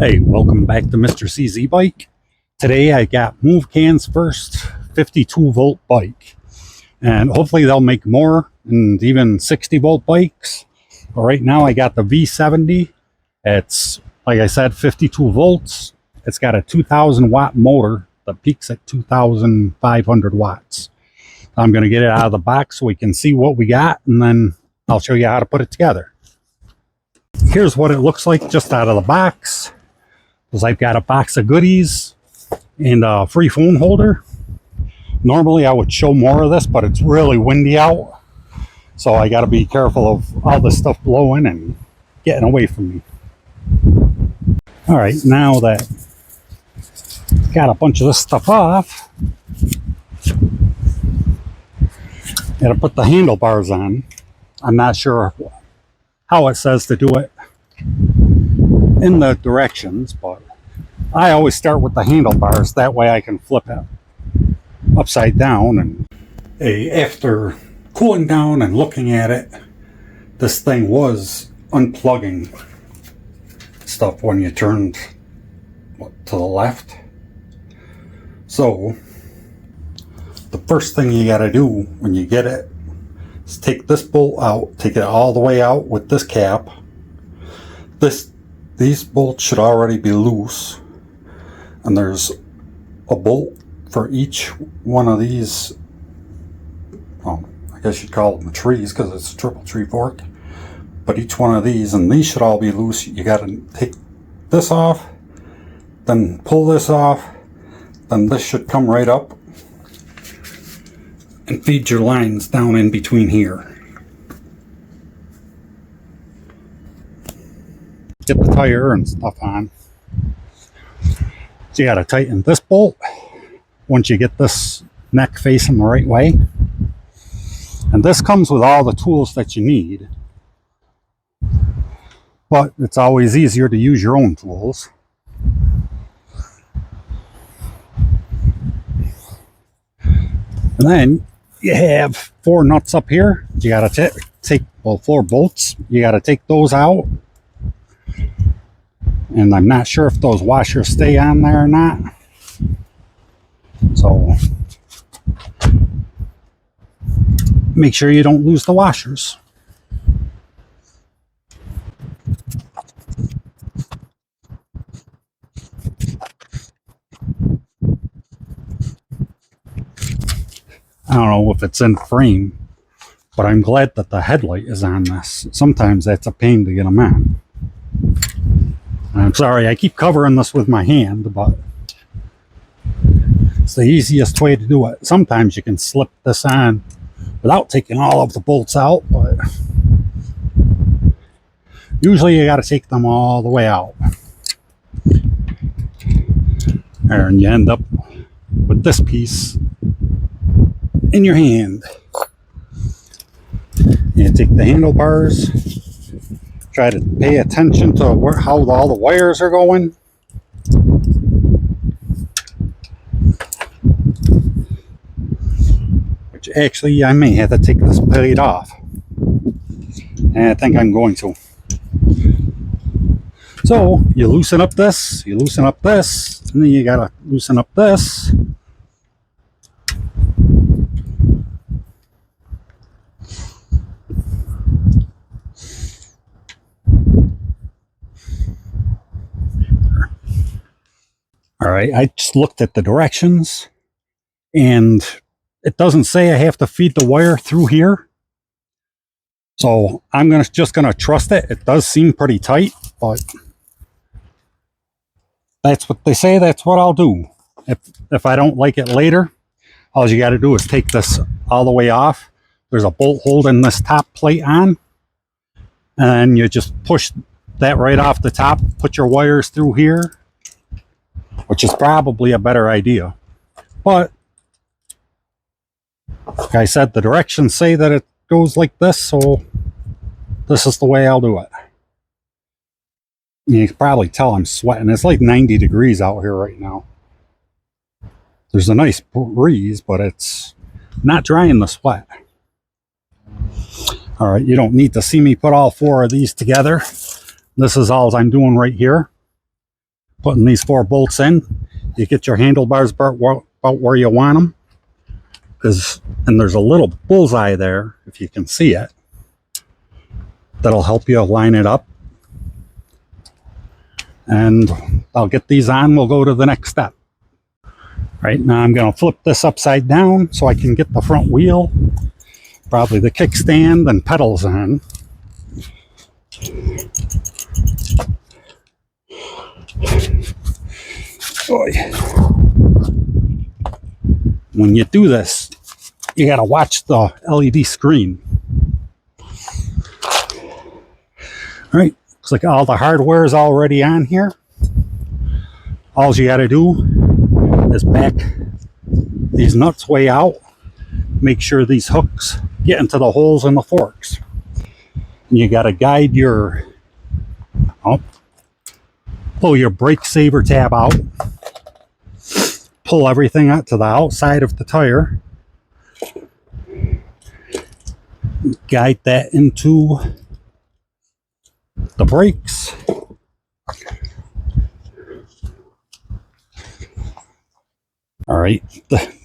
Hey, welcome back to Mr. CZ Bike. Today I got Movcan's first 52 volt bike, and hopefully they'll make more and even 60 volt bikes. But right now I got the V70. It's, like I said, 52 volts. It's got a 2000 watt motor that peaks at 2500 watts. I'm going to get it out of the box so we can see what we got, and then I'll show you how to put it together. Here's what it looks like just out of the box. Because I've got a box of goodies and a free phone holder. Normally I would show more of this, but it's really windy out, so I got to be careful of all this stuff blowing and getting away from me. All right, now that got a bunch of this stuff off, got to put the handlebars on. I'm not sure how it says to do it in the directions, but I always start with the handlebars. That way I can flip it upside down. And after cooling down and looking at it, this thing was unplugging stuff when you turned to the left. So the first thing you got to do when you get it is take this bolt out, take it all the way out with this cap. These bolts should already be loose, and there's a bolt for each one of these. Well, I guess you'd call them trees because it's a triple tree fork, but each one of these, and these should all be loose. You got to take this off, then pull this off, then this should come right up and feed your lines down in between here. Get the tire and stuff on. So you got to tighten this bolt once you get this neck facing the right way. And this comes with all the tools that you need, but it's always easier to use your own tools. And then you have 4 nuts up here. You got to take, well, 4 bolts. You got to take those out. And I'm not sure if those washers stay on there or not. So make sure you don't lose the washers. I don't know if it's in frame, but I'm glad that the headlight is on this. Sometimes that's a pain to get them on. I'm sorry, I keep covering this with my hand, but it's the easiest way to do it. Sometimes you can slip this on without taking all of the bolts out, but usually you got to take them all the way out. And you end up with this piece in your hand. You take the handlebars. Try to pay attention to how all the wires are going. Which actually I may have to take this plate off. And I think I'm going to. So you loosen up this, and then you gotta loosen up this. All right, I just looked at the directions, and it doesn't say I have to feed the wire through here. So I'm just gonna trust it. It does seem pretty tight, but that's what they say. That's what I'll do. If I don't like it later, all you got to do is take this all the way off. There's a bolt holding this top plate on, and you just push that right off the top. Put your wires through here, which is probably a better idea. But like I said, the directions say that it goes like this, so this is the way I'll do it. You can probably tell I'm sweating. It's like 90 degrees out here right now. There's a nice breeze, but it's not drying the sweat. All right, you don't need to see me put all 4 of these together. This is all I'm doing right here. putting these 4 bolts in. You get your handlebars about where you want them. And there's a little bullseye there, if you can see it, that'll help you line it up. And I'll get these on, we'll go to the next step. Right now I'm going to flip this upside down so I can get the front wheel, probably the kickstand and pedals on. When you do this, you got to watch the LED screen. All right, looks like all the hardware is already on here. All you got to do is back these nuts way out. Make sure these hooks get into the holes in the forks. And you got to guide your, pull your brake saver tab out. Pull everything out to the outside of the tire. Guide that into the brakes. All right,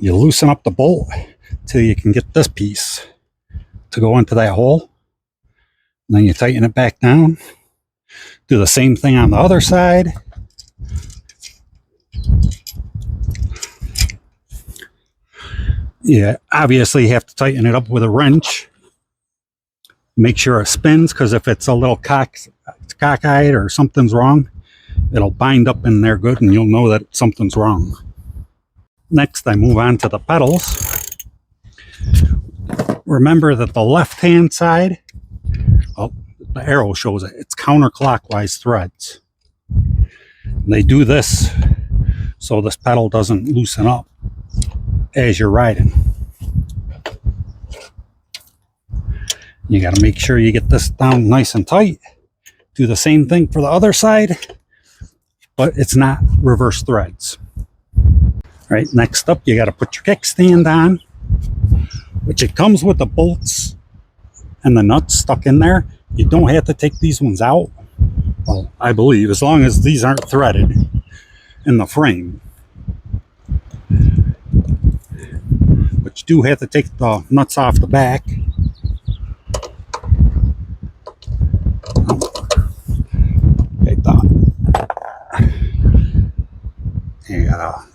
you loosen up the bolt till you can get this piece to go into that hole. And then you tighten it back down. Do the same thing on the other side. Yeah, obviously you have to tighten it up with a wrench. Make sure it spins, because if it's a little cockeyed or something's wrong, it'll bind up in there good and you'll know that something's wrong. Next, I move on to the pedals. Remember that the left-hand side, the arrow shows it, it's counterclockwise threads. And they do this so this pedal doesn't loosen up as you're riding. You got to make sure you get this down nice and tight. Do the same thing for the other side, but it's not reverse threads. All right, next up, you got to put your kickstand on, which it comes with the bolts and the nuts stuck in there. You don't have to take these ones out. Well, I believe, as long as these aren't threaded in the frame. But you do have to take the nuts off the back. Okay, done. You gotta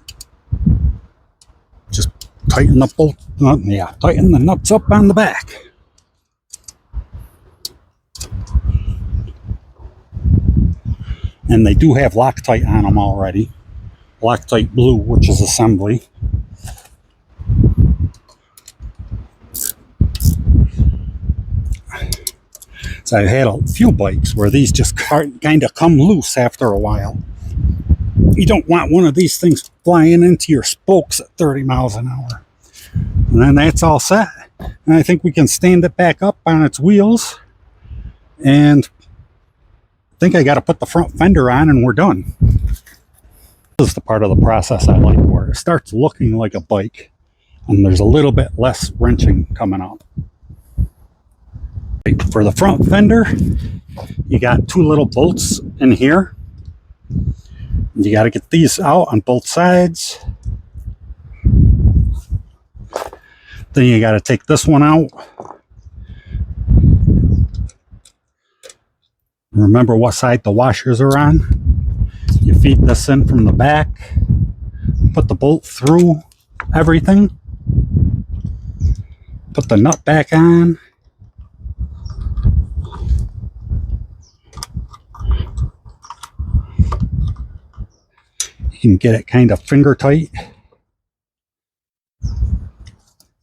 just tighten the bolt nut. Yeah, tighten the nuts up on the back. And they do have Loctite on them already. Loctite blue, which is assembly. So I've had a few bikes where these just kind of come loose after a while. You don't want one of these things flying into your spokes at 30 miles an hour. And then that's all set. And I think we can stand it back up on its wheels. And I think I got to put the front fender on and we're done. This is the part of the process I like, where it starts looking like a bike and there's a little bit less wrenching coming up. For the front fender, you got 2 little bolts in here. You got to get these out on both sides. Then you got to take this one out. Remember what side the washers are on. You feed this in from the back. Put the bolt through everything. Put the nut back on. You can get it kind of finger tight. And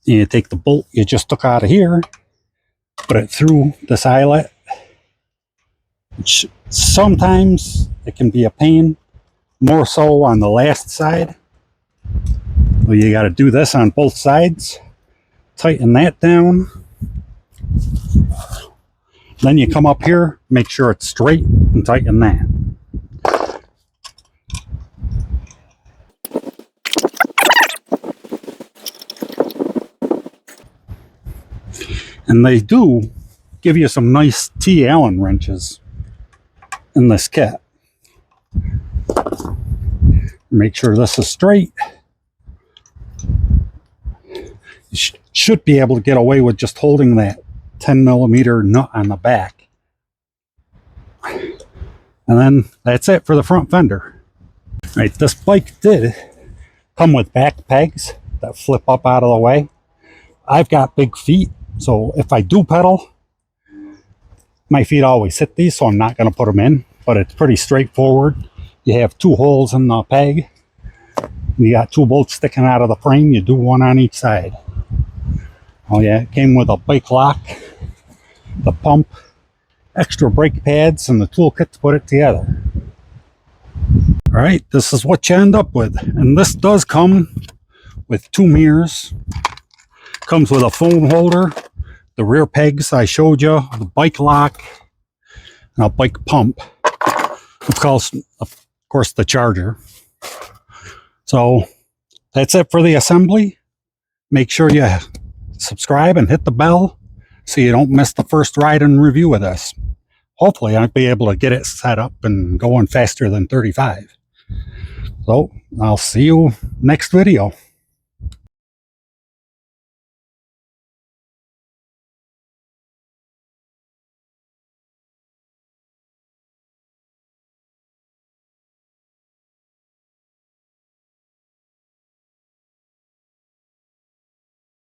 you take the bolt you just took out of here, put it through this eyelet, which sometimes it can be a pain, more so on the last side. Well, you got to do this on both sides, tighten that down. Then you come up here, make sure it's straight, and tighten that. And they do give you some nice T Allen wrenches in this kit. Make sure this is straight. You should be able to get away with just holding that 10mm nut on the back. And then that's it for the front fender. Right, this bike did come with back pegs that flip up out of the way. I've got big feet, so if I do pedal, my feet always hit these, so I'm not going to put them in. But it's pretty straightforward. You have 2 holes in the peg. You got 2 bolts sticking out of the frame. You do 1 on each side. Oh yeah, it came with a bike lock, the pump, extra brake pads, and the toolkit to put it together. Alright, this is what you end up with. And this does come with 2 mirrors. Comes with a phone holder, the rear pegs I showed you, the bike lock, and a bike pump. Of course, the charger. So that's it for the assembly. Make sure you subscribe and hit the bell so you don't miss the first ride and review with us. Hopefully I'll be able to get it set up and going faster than 35. So I'll see you next video.